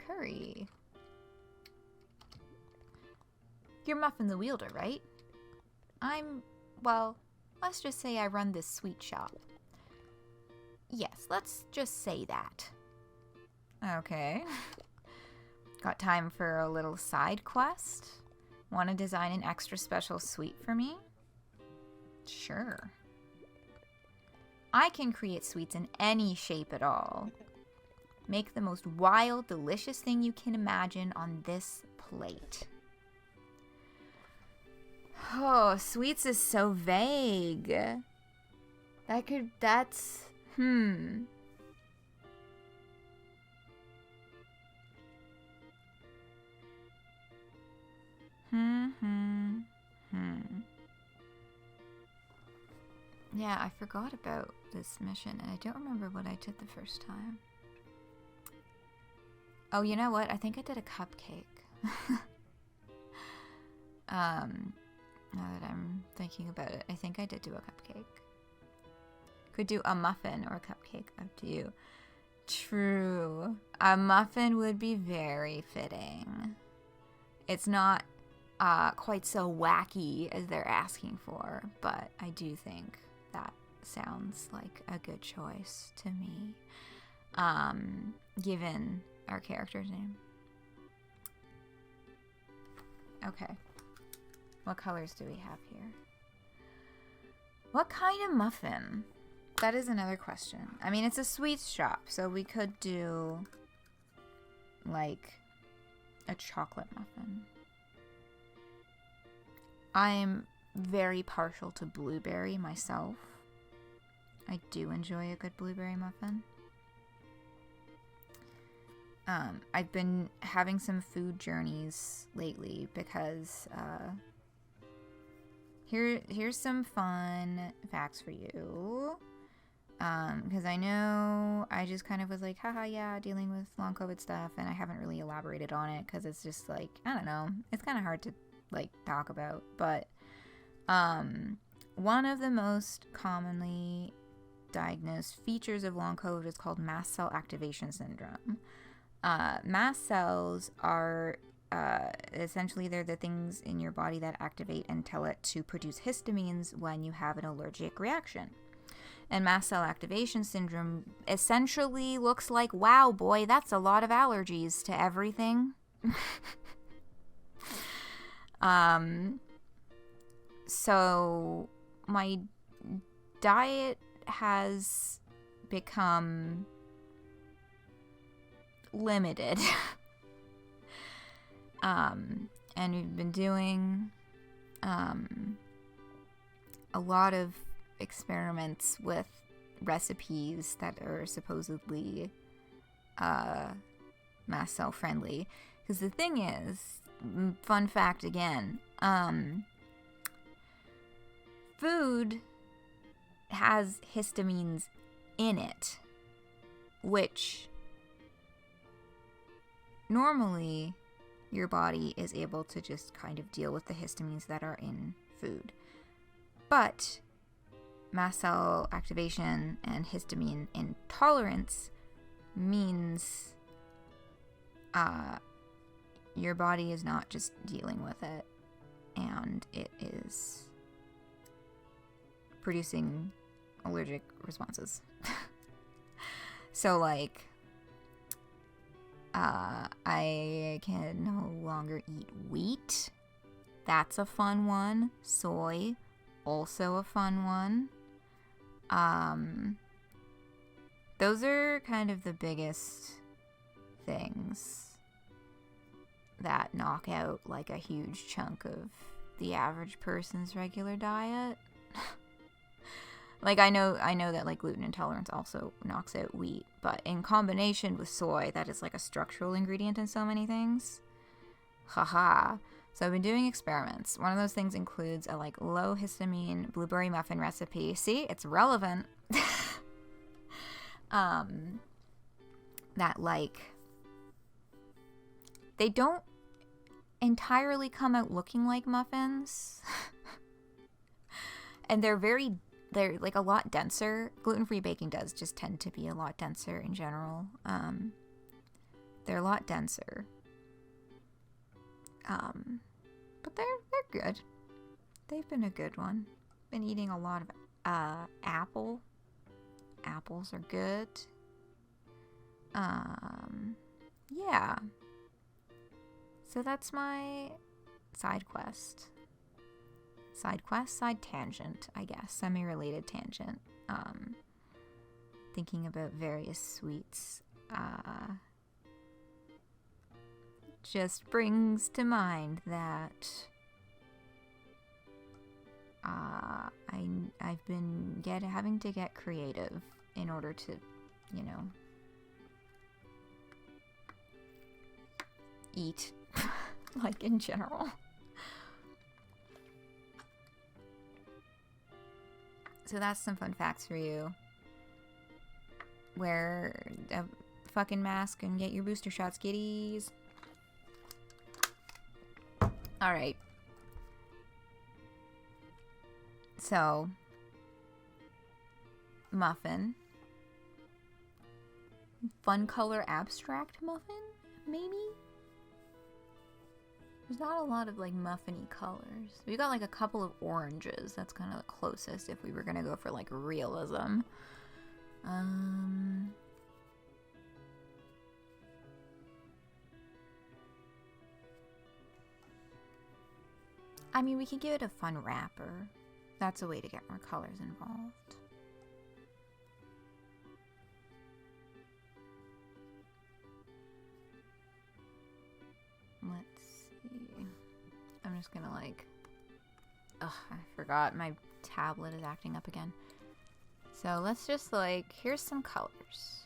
Chicory. You're Muffin the Wielder, right? Well, let's just say I run this sweet shop. Yes, let's just say that. Okay. Got time for a little side quest? Want to design an extra special sweet for me? Sure. I can create sweets in any shape at all. Make the most wild, delicious thing you can imagine on this plate. Oh, sweets is so vague. That's... Yeah, I forgot about this mission, and I don't remember what I did the first time. Oh, you know what? I think I did a cupcake. Now that I'm thinking about it, I think I did do a cupcake. Could do a muffin or a cupcake, up to you. True. A muffin would be very fitting. It's not quite so wacky as they're asking for, but I do think that sounds like a good choice to me, given our character's name. Okay. What colors do we have here? What kind of muffin? That is another question. I mean, it's a sweets shop, so we could do, like, a chocolate muffin. I'm very partial to blueberry myself. I do enjoy a good blueberry muffin. I've been having some food journeys lately because here's some fun facts for you. Because I know I just kind of was like, haha, yeah, dealing with long COVID stuff, and I haven't really elaborated on it because it's just like, I don't know, it's kind of hard to like talk about. But one of the most commonly diagnosed features of long COVID is called mast cell activation syndrome. Mast cells are essentially they're the things in your body that activate and tell it to produce histamines when you have an allergic reaction. And mast cell activation syndrome essentially looks like, wow, boy, that's a lot of allergies to everything. So my diet has become limited. And we've been doing a lot of experiments with recipes that are supposedly mast cell friendly. Because the thing is, fun fact again, food has histamines in it, which normally your body is able to just kind of deal with the histamines that are in food. But mast cell activation and histamine intolerance means your body is not just dealing with it, and it is producing allergic responses. So, like, I can no longer eat wheat. That's a fun one. Soy, also a fun one. Those are kind of the biggest things that knock out like a huge chunk of the average person's regular diet. Like, I know that like gluten intolerance also knocks out wheat, but in combination with soy, that is like a structural ingredient in so many things. Haha. So I've been doing experiments. One of those things includes a like low histamine blueberry muffin recipe. See, it's relevant. That like, they don't entirely come out looking like muffins. And they're like a lot denser. Gluten-free baking does just tend to be a lot denser in general. They're a lot denser. But they're good. They've been a good one. Been eating a lot of apple. Apples are good. Yeah. So that's my side quest. Side quest, side tangent, I guess. Semi-related tangent. Thinking about various sweets. Just brings to mind that I've been having to get creative in order to, you know, eat, like in general. So that's some fun facts for you. Wear a fucking mask and get your booster shots, kiddies. Alright. So, Muffin. Fun color abstract muffin, maybe? There's not a lot of like muffiny colors. We got like a couple of oranges. That's kind of the closest if we were gonna go for like realism. I mean, we could give it a fun wrapper. That's a way to get more colors involved. Let's see. I'm just gonna like... Ugh, I forgot. My tablet is acting up again. So let's just like... Here's some colors.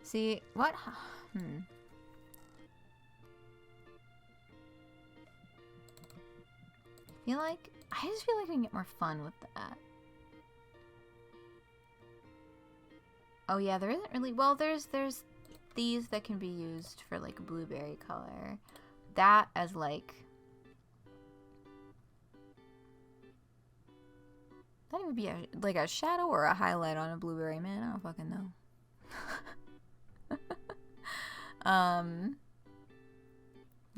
See, what... I just feel like we can get more fun with that. Oh yeah, there isn't really... Well, there's these that can be used for like blueberry color. That as like... That would be like a shadow or a highlight on a blueberry, man. I don't fucking know.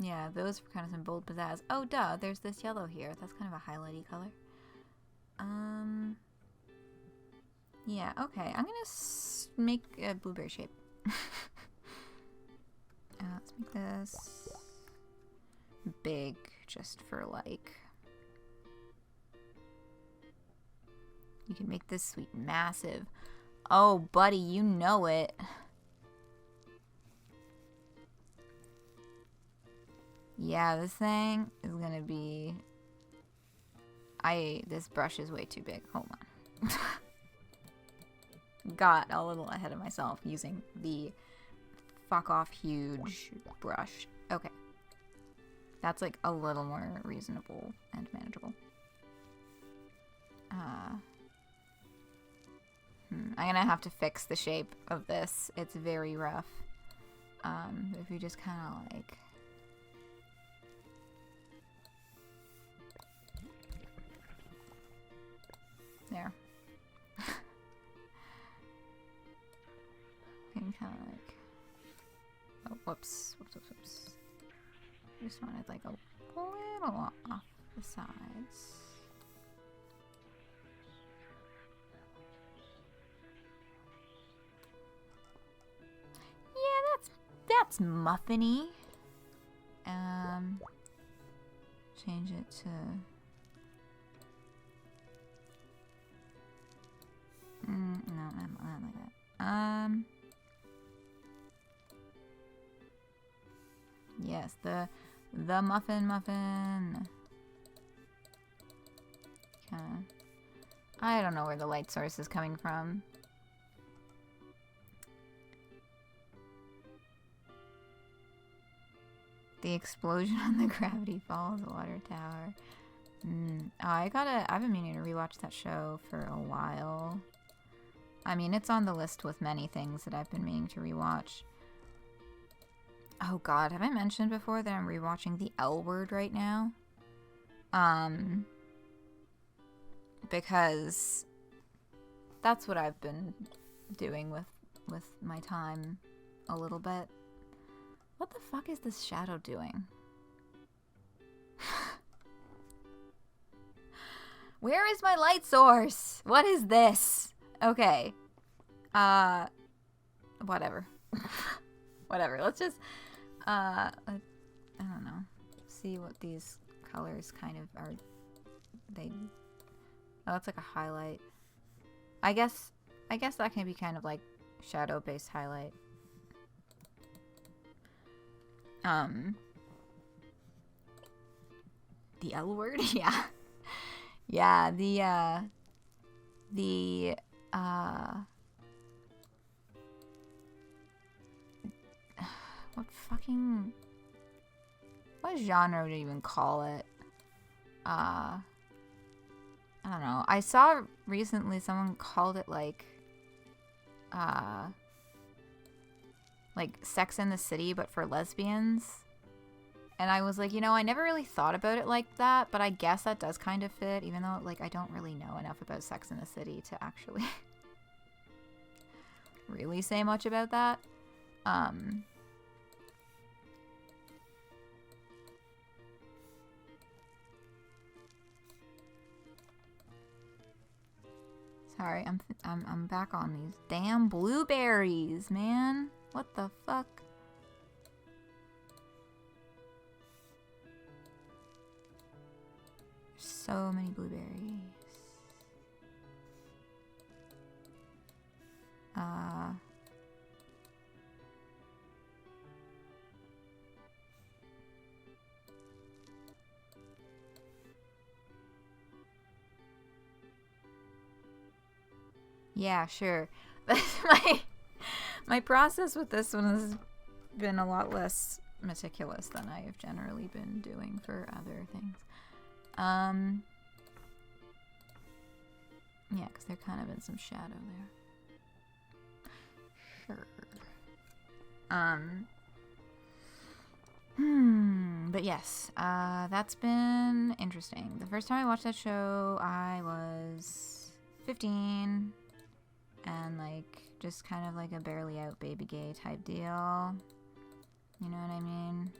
Yeah, those were kind of some bold pizzazz. Oh, duh, there's this yellow here. That's kind of a highlighty color. Yeah, okay. I'm gonna make a blueberry shape. Let's make this big, just for like... You can make this sweet massive. Oh, buddy, you know it. Yeah, this thing is gonna be... This brush is way too big. Hold on. Got a little ahead of myself using the fuck off huge brush. Okay. That's like a little more reasonable and manageable. I'm gonna have to fix the shape of this. It's very rough. If you just kind of like... There. Kind of like... Oh, whoops. Whoops. Just wanted like a little off the sides. Yeah, that's muffiny. Change it to... no, not like that. Yes, the Muffin Muffin. Kinda. I don't know where the light source is coming from. The explosion on the Gravity Falls water tower. I've been meaning to rewatch that show for a while. I mean, it's on the list with many things that I've been meaning to rewatch. Oh god, have I mentioned before that I'm rewatching The L Word right now? Because that's what I've been doing with my time a little bit. What the fuck is this shadow doing? Where is my light source? What is this? Okay. Whatever. Whatever. Let's just, I don't know. See what these colors kind of are. Oh, it's like a highlight. I guess that can be kind of like shadow-based highlight. The L word? Yeah. Yeah, what genre would you even call it? I don't know. I saw recently someone called it like Sex and the City, but for lesbians. And I was like, you know, I never really thought about it like that, but I guess that does kind of fit, even though, like, I don't really know enough about Sex and the City to actually really say much about that. Sorry, I'm back on these damn blueberries, man. What the fuck? So many blueberries. Yeah, sure. My process with this one has been a lot less meticulous than I have generally been doing for other things. Yeah, because there kind of been some shadow there. Sure. But yes, that's been interesting. The first time I watched that show, I was 15, and like, just kind of like a barely out baby gay type deal. You know what I mean?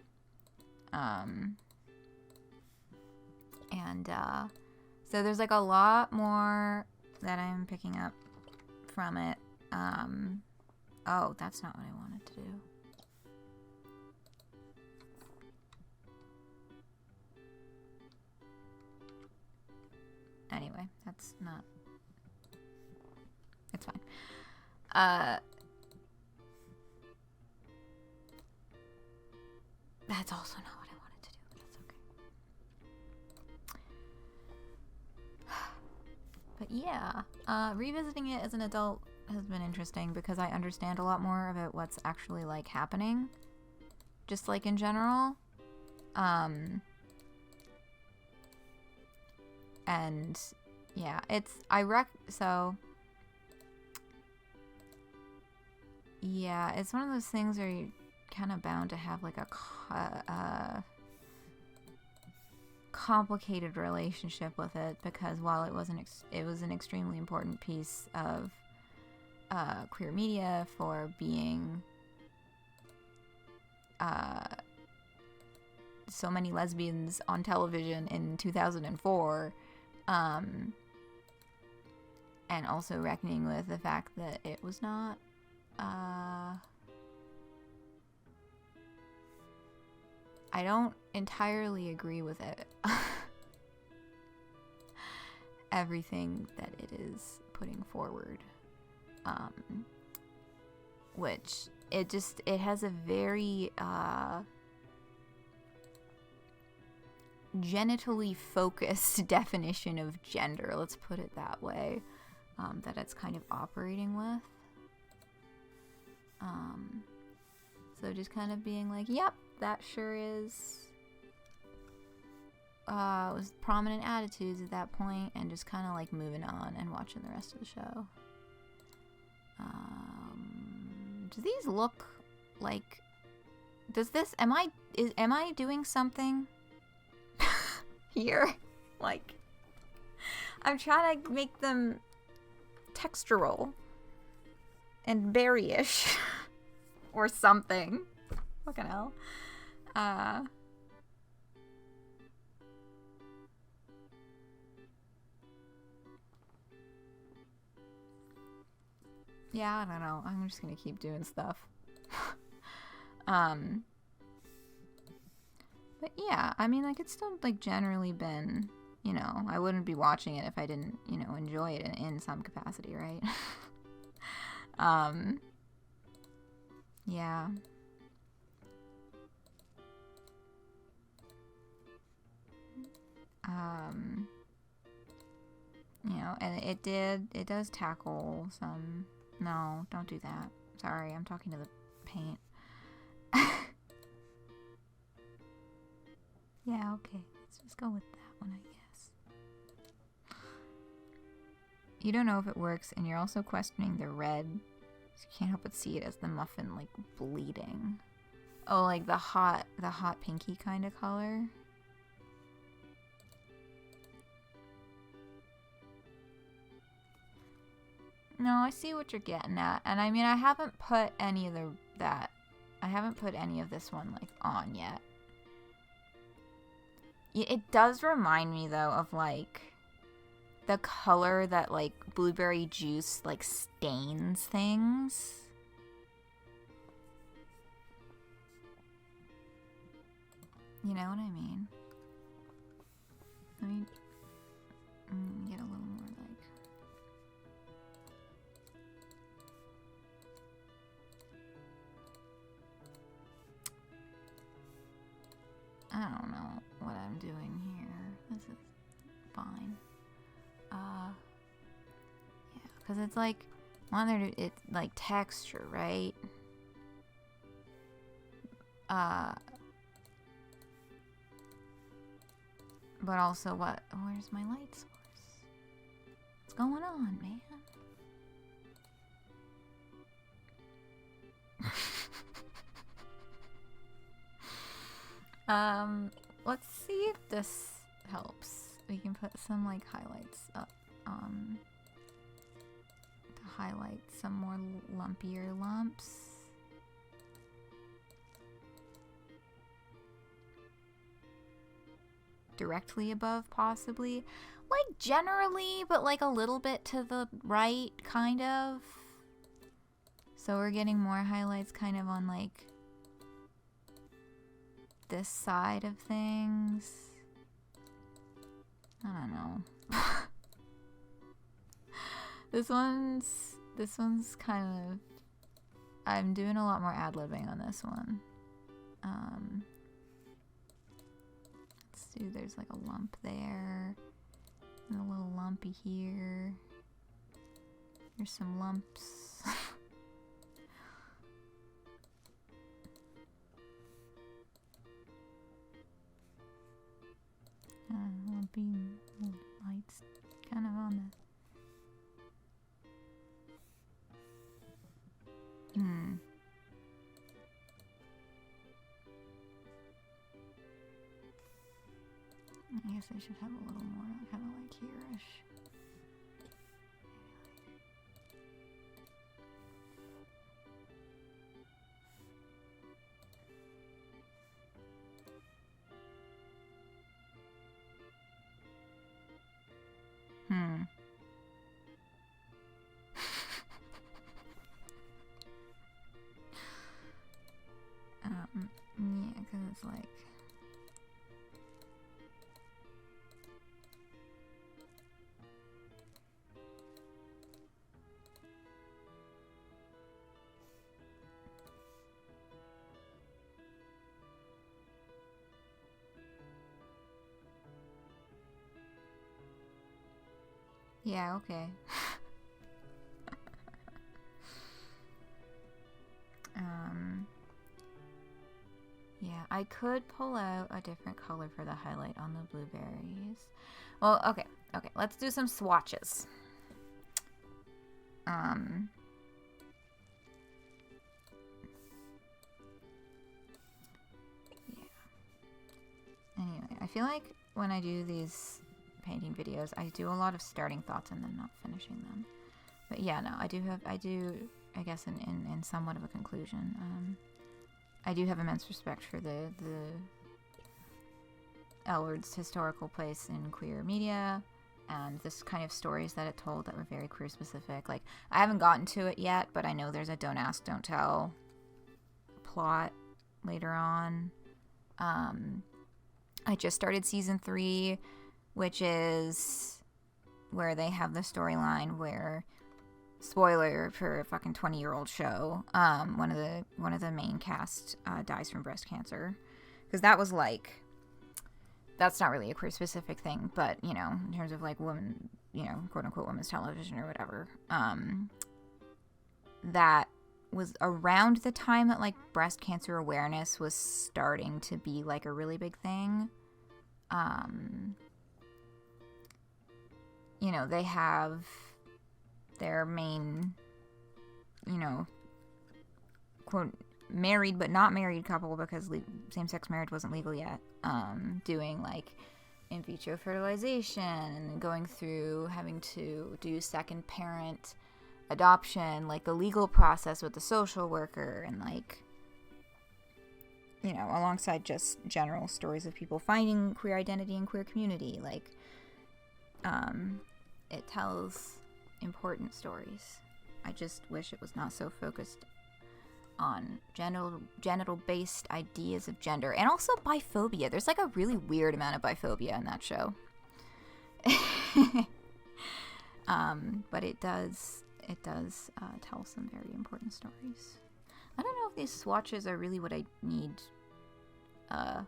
So there's like a lot more that I'm picking up from it. Oh, that's not what I wanted to do. Anyway, that's not... It's fine. That's also not what I wanted to do, but that's okay. But yeah, revisiting it as an adult has been interesting because I understand a lot more about what's actually like happening, just like in general. And yeah, so yeah, it's one of those things where you're kind of bound to have like a complicated relationship with it, because while it was an extremely important piece of queer media for being so many lesbians on television in 2004, and also reckoning with the fact that it was not I don't entirely agree with it. Everything that it is putting forward. Which it has a very genitally focused definition of gender, let's put it that way, that it's kind of operating with. So just kind of being like, yep, that sure is was prominent attitudes at that point, and just kind of like moving on and watching the rest of the show. Do these look like, am I doing something here? Like, I'm trying to make them textural and berry-ish or something. Fucking hell. Yeah, I don't know. I'm just gonna keep doing stuff. But yeah, I mean, like, it's still, like, generally been, you know, I wouldn't be watching it if I didn't, you know, enjoy it in some capacity, right? Yeah. You know, and it does tackle some, no, don't do that. Sorry, I'm talking to the paint. Yeah, okay. Let's just go with that one, I guess. You don't know if it works, and you're also questioning the red. So you can't help but see it as the muffin, like, bleeding. Oh, like the hot pinky kind of color. No, I see what you're getting at. And I mean, I haven't put any of I haven't put any of this one, like, on yet. It does remind me, though, of, like, the color that, like, blueberry juice, like, stains things. You know what I mean? Let me get a little more, like... I don't know what I'm doing here. This is fine. Yeah, because it's like, it's like texture, right? But also where's my light source? What's going on, man? Let's see if this helps. We can put some, like, highlights up, to highlight some more lumpier lumps. Directly above, possibly. Like, generally, but, like, a little bit to the right, kind of. So we're getting more highlights kind of on, like, this side of things. I don't know. This one's kind of... I'm doing a lot more ad-libbing on this one. Let's do, there's like a lump there. And a little lumpy here. There's some lumps. Lumpy lights kind of on the... I guess I should have a little more kind of like here-ish. Yeah, because it's like... Yeah, okay. Yeah, I could pull out a different color for the highlight on the blueberries. Well, okay, let's do some swatches. Yeah. Anyway, I feel like when I do these painting videos, I do a lot of starting thoughts and then not finishing them. But yeah, no, I do, I guess, in somewhat of a conclusion. I do have immense respect for the L-Word's historical place in queer media, and this kind of stories that it told that were very queer specific. Like, I haven't gotten to it yet, but I know there's a don't ask, don't tell plot later on. I just started season 3, which is where they have the storyline where, spoiler for a fucking 20-year-old show, one of the main cast dies from breast cancer. Because that was like, that's not really a queer specific thing, but, you know, in terms of like women, you know, quote unquote women's television or whatever, that was around the time that like breast cancer awareness was starting to be like a really big thing. You know, they have their main, you know, quote, married but not married couple, because same-sex marriage wasn't legal yet, doing like in vitro fertilization and going through having to do second parent adoption, like the legal process with the social worker, and like, you know, alongside just general stories of people finding queer identity and queer community. Like, it tells important stories. I just wish it was not so focused on genital-based ideas of gender, and also biphobia. There's like a really weird amount of biphobia in that show. But it does tell some very important stories. I don't know if these swatches are really what I need to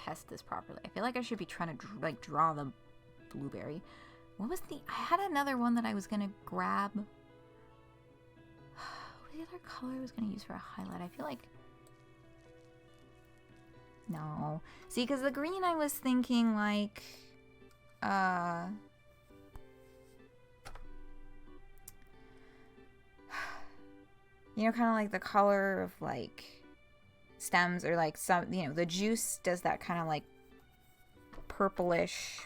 test this properly. I feel like I should be trying to draw the blueberry. What was I had another one that I was gonna grab. What was the other color I was gonna use for a highlight? I feel like, no. See, because the green I was thinking like, you know, kind of like the color of like stems, or like some, you know, the juice does that kind of like purplish,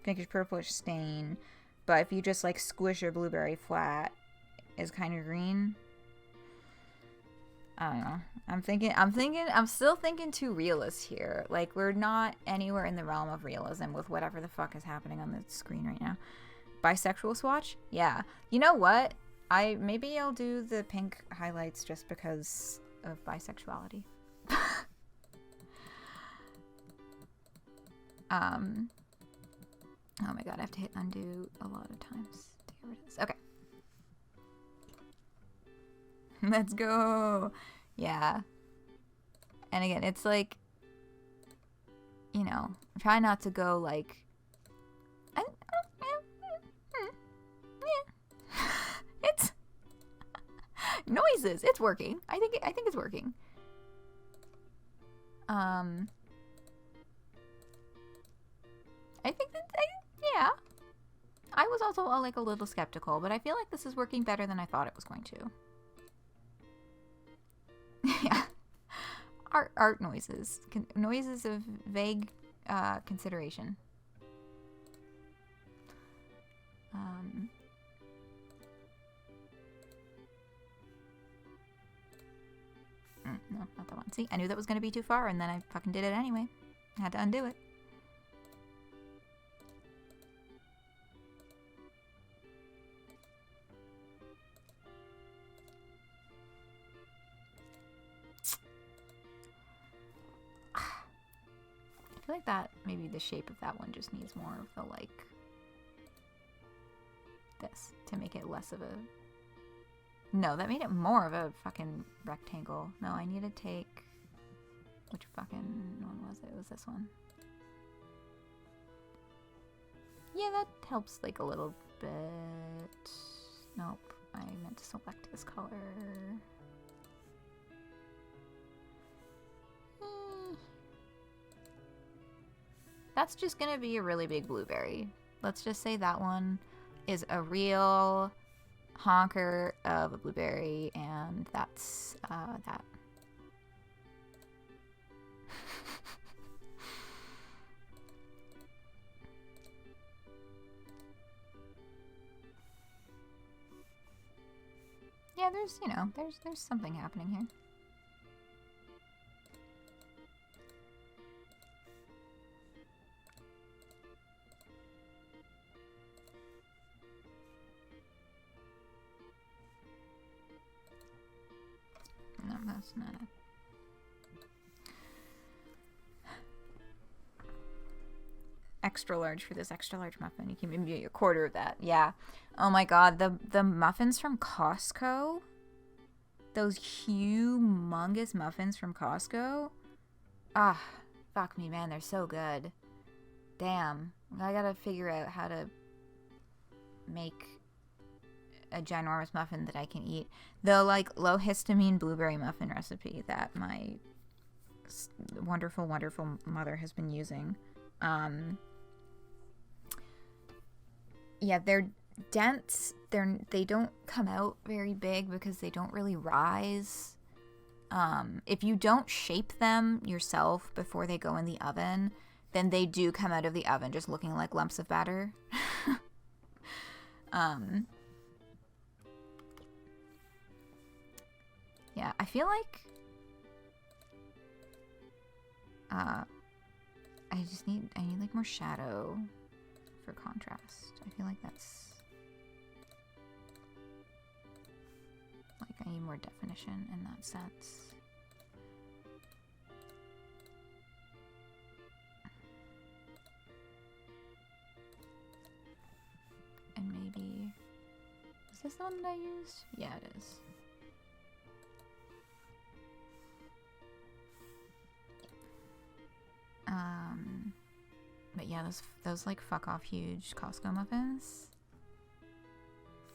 pinkish purplish stain, but if you just like squish your blueberry flat, is kind of green. I don't know. I'm still thinking too realist here. Like, we're not anywhere in the realm of realism with whatever the fuck is happening on the screen right now. Bisexual swatch? Yeah. You know what? Maybe I'll do the pink highlights just because of bisexuality. Oh my god, I have to hit undo a lot of times to get rid of this. Okay. Let's go. Yeah. And again, it's like, you know, try not to go like, it's noises. It's working. I think it's working. I think that, yeah. I was also like a little skeptical, but I feel like this is working better than I thought it was going to. Yeah. Art noises. Noises of vague consideration. No, not that one. See, I knew that was going to be too far, and then I fucking did it anyway. I had to undo it. I feel like that, maybe the shape of that one just needs more of the, like, this, to make it less of a, no, that made it more of a fucking rectangle. No, I need to take, which fucking one was it? It was this one. Yeah, that helps, like, a little bit. Nope, I meant to select this color. That's just gonna be a really big blueberry. Let's just say that one is a real honker of a blueberry, and that's that. Yeah, there's, you know, there's something happening here. No, that's not it. Extra large for this extra large muffin. You can maybe a quarter of that. Yeah. Oh my god, the muffins from Costco, those humongous muffins from Costco. Ah, fuck me, man, they're so good. Damn, I gotta figure out how to make a ginormous muffin that I can eat. The like low histamine blueberry muffin recipe that my wonderful, wonderful mother has been using. Yeah, they're dense. They don't come out very big because they don't really rise. If you don't shape them yourself before they go in the oven, then they do come out of the oven just looking like lumps of batter. Yeah, I feel like I need like more shadow for contrast. I feel like that's like I need more definition in that sense. And maybe, is this the one that I used? Yeah, it is. But yeah, those like fuck off huge Costco muffins.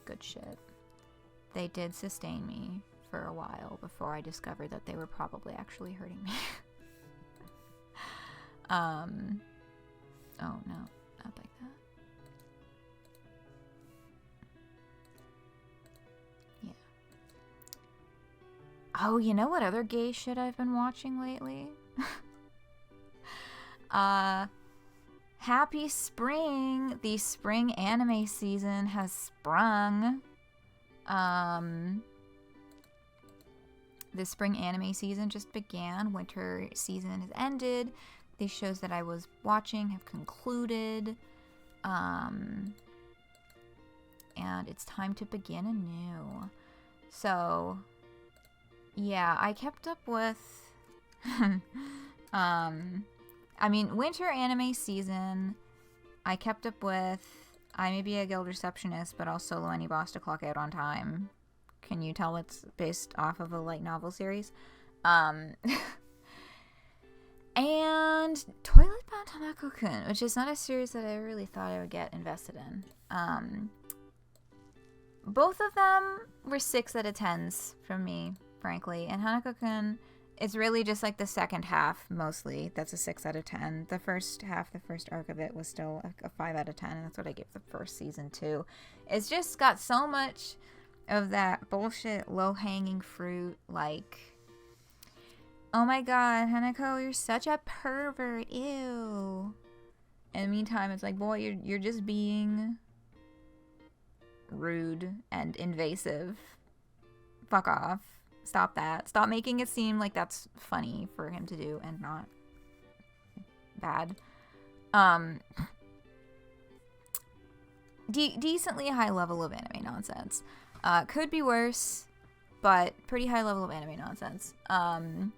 Good shit. They did sustain me for a while before I discovered that they were probably actually hurting me. Oh no, not like that. Yeah. Oh, you know what other gay shit I've been watching lately? Happy spring! The spring anime season has sprung. The spring anime season just began. Winter season has ended. These shows that I was watching have concluded. And it's time to begin anew. So, yeah, I kept up with... I mean, winter anime season, I kept up with I May Be a Guild Receptionist, but I'll solo any boss to clock out on time. Can you tell it's based off of a light novel series? And Toilet Bound Hanako-kun, which is not a series that I really thought I would get invested in. Both of them were 6 out of 10s from me, frankly. And Hanako-kun, it's really just like the second half, mostly. That's a 6 out of 10. The first half, the first arc of it was still a 5 out of 10. And that's what I gave the first season too. It's just got so much of that bullshit low-hanging fruit, like, oh my god, Hanako, you're such a pervert, ew. In the meantime, it's like, boy, you're just being rude and invasive. Fuck off. Stop that. Stop making it seem like that's funny for him to do and not bad. Decently high level of anime nonsense. Could be worse, but pretty high level of anime nonsense. And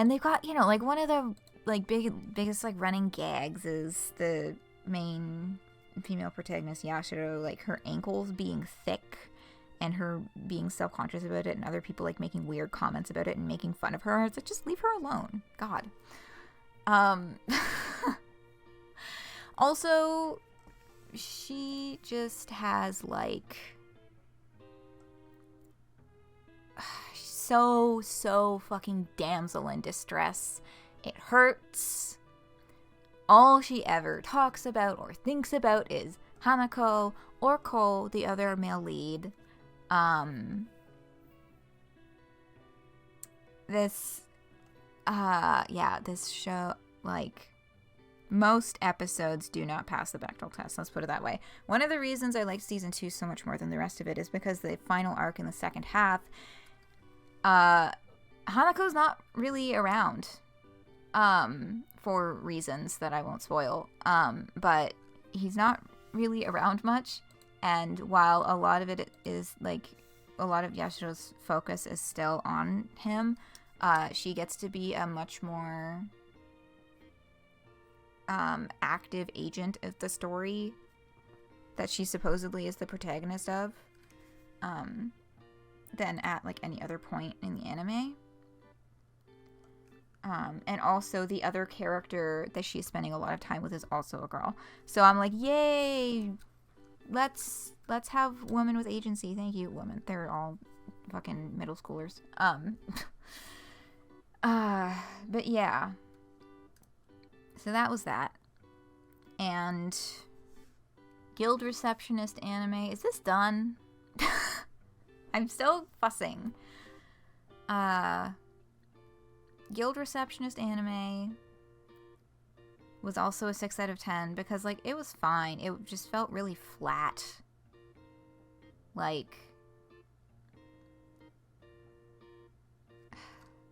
they've got, you know, like one of the like biggest like running gags is the main female protagonist Yashiro, like her ankles being thick and her being self-conscious about it and other people like making weird comments about it and making fun of her. It's like, just leave her alone. God. Also, she just has like so fucking damsel in distress. It hurts. All she ever talks about or thinks about is Hanako or Ko, the other male lead. This show, like, most episodes do not pass the Bechdel test. Let's put it that way. One of the reasons I liked season 2 so much more than the rest of it is because the final arc in the second half, Hanako's not really around, for reasons that I won't spoil. But he's not really around much. And while a lot of it is like, a lot of Yashiro's focus is still on him, she gets to be a much more active agent of the story that she supposedly is the protagonist of, than at like any other point in the anime. And also the other character that she's spending a lot of time with is also a girl. So I'm like, yay! Let's have women with agency. Thank you, women. They're all fucking middle schoolers. But yeah. So that was that. And Guild Receptionist anime. Is this done? I'm still fussing. Guild Receptionist anime was also a 6 out of 10 because, like, it was fine. It just felt really flat. Like,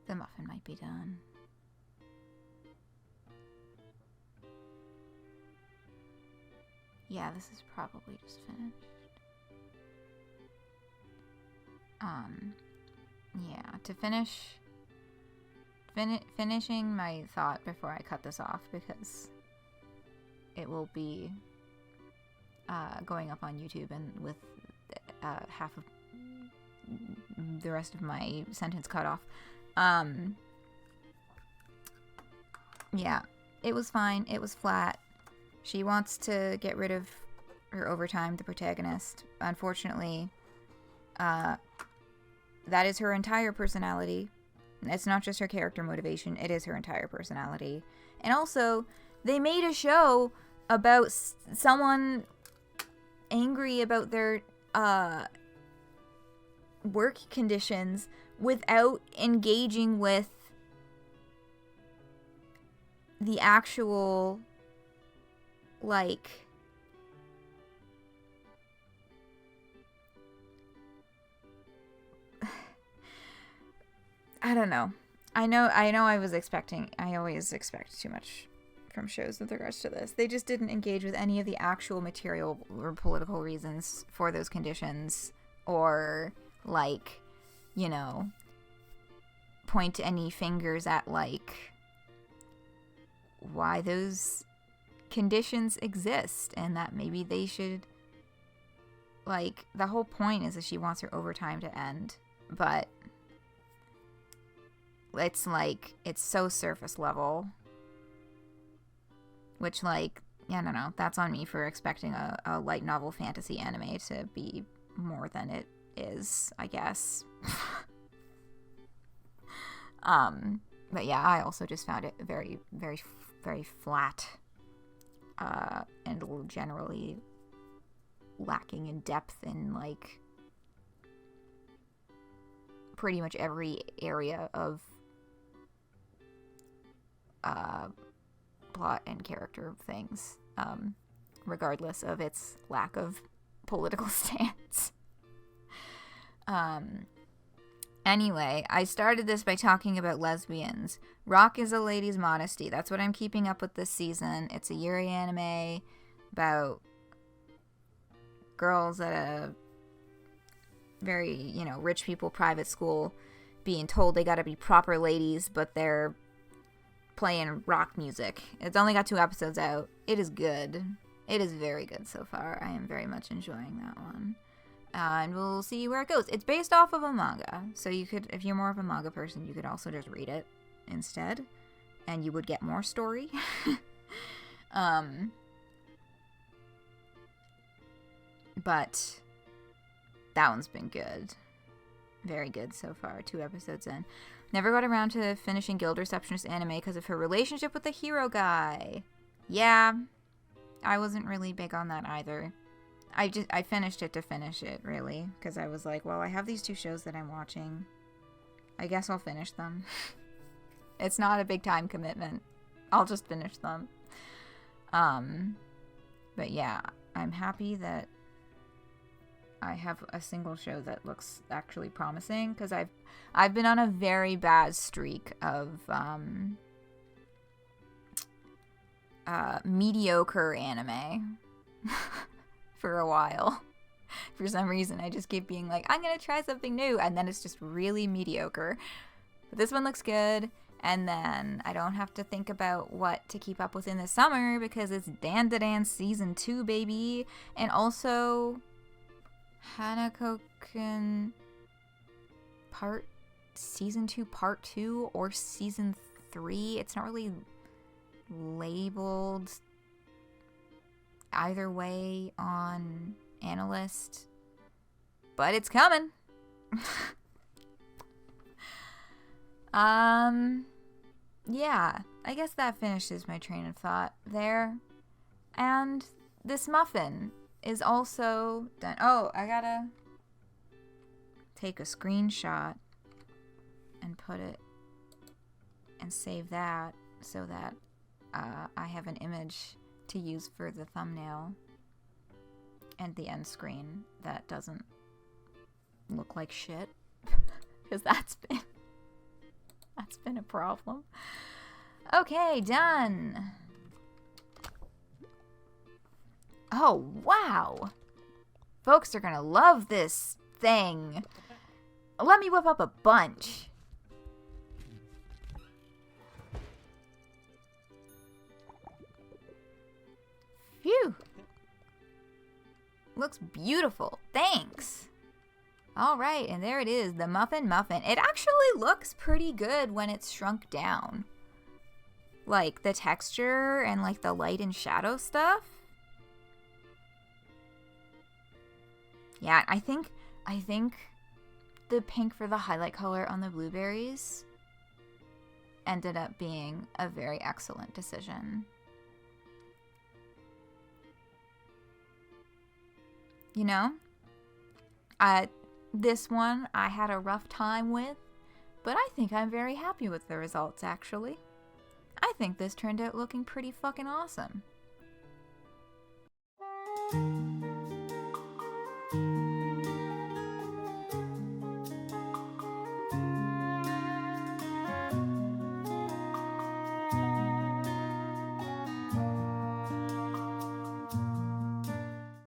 the muffin might be done. Yeah, this is probably just finished. Yeah, to finishing my thought before I cut this off, because it will be going up on YouTube and with half of the rest of my sentence cut off. Yeah, it was fine. It was flat. She wants to get rid of her overtime, the protagonist. Unfortunately, that is her entire personality. It's not just her character motivation, it is her entire personality. And also, they made a show about someone angry about their work conditions without engaging with the actual, like, I don't know. I know I always expect too much from shows with regards to this. They just didn't engage with any of the actual material or political reasons for those conditions, or, like, you know, point any fingers at, like, why those conditions exist, and that maybe they should, like, the whole point is that she wants her overtime to end, but it's like, it's so surface level, which, like, I don't know, that's on me for expecting a light novel fantasy anime to be more than it is, I guess. But yeah, I also just found it very, very, very flat, and generally lacking in depth in, like, pretty much every area of plot and character things, regardless of its lack of political stance. Anyway, I started this by talking about lesbians. Rock is a lady's modesty. That's what I'm keeping up with this season. It's a Yuri anime about girls at a very, you know, rich people private school being told they gotta be proper ladies, but they're playing rock music. It's only got 2 episodes out. It is good. It is very good so far. I am very much enjoying that one. And we'll see where it goes. It's based off of a manga, so you could, if you're more of a manga person, you could also just read it instead, and you would get more story. But that one's been good. Very good so far. 2 episodes in. Never got around to finishing Guild Receptionist anime because of her relationship with the hero guy. Yeah, I wasn't really big on that either. I finished it to finish it, really, because I was like, well, I have these 2 shows that I'm watching. I guess I'll finish them. It's not a big time commitment. I'll just finish them. But yeah, I'm happy that I have a single show that looks actually promising, because I've been on a very bad streak of mediocre anime for a while. For some reason, I just keep being like, I'm gonna try something new, and then it's just really mediocre. But this one looks good, and then I don't have to think about what to keep up with in the summer because it's Dandadan Season 2, baby. And also Hanako-kun Season 2 Part 2 or Season 3. It's not really labeled either way on Analyst, but it's coming. Yeah, I guess that finishes my train of thought there. And this muffin is also done. Oh, I gotta take a screenshot and put it and save that so that I have an image to use for the thumbnail and the end screen that doesn't look like shit, because that's been a problem. Okay, done. Oh, wow. Folks are gonna love this thing. Let me whip up a bunch. Phew. Looks beautiful. Thanks. All right, and there it is, the Muffin Muffin. It actually looks pretty good when it's shrunk down. Like the texture and like the light and shadow stuff. Yeah, I think the pink for the highlight color on the blueberries ended up being a very excellent decision. You know, this one I had a rough time with, but I think I'm very happy with the results, actually. I think this turned out looking pretty fucking awesome.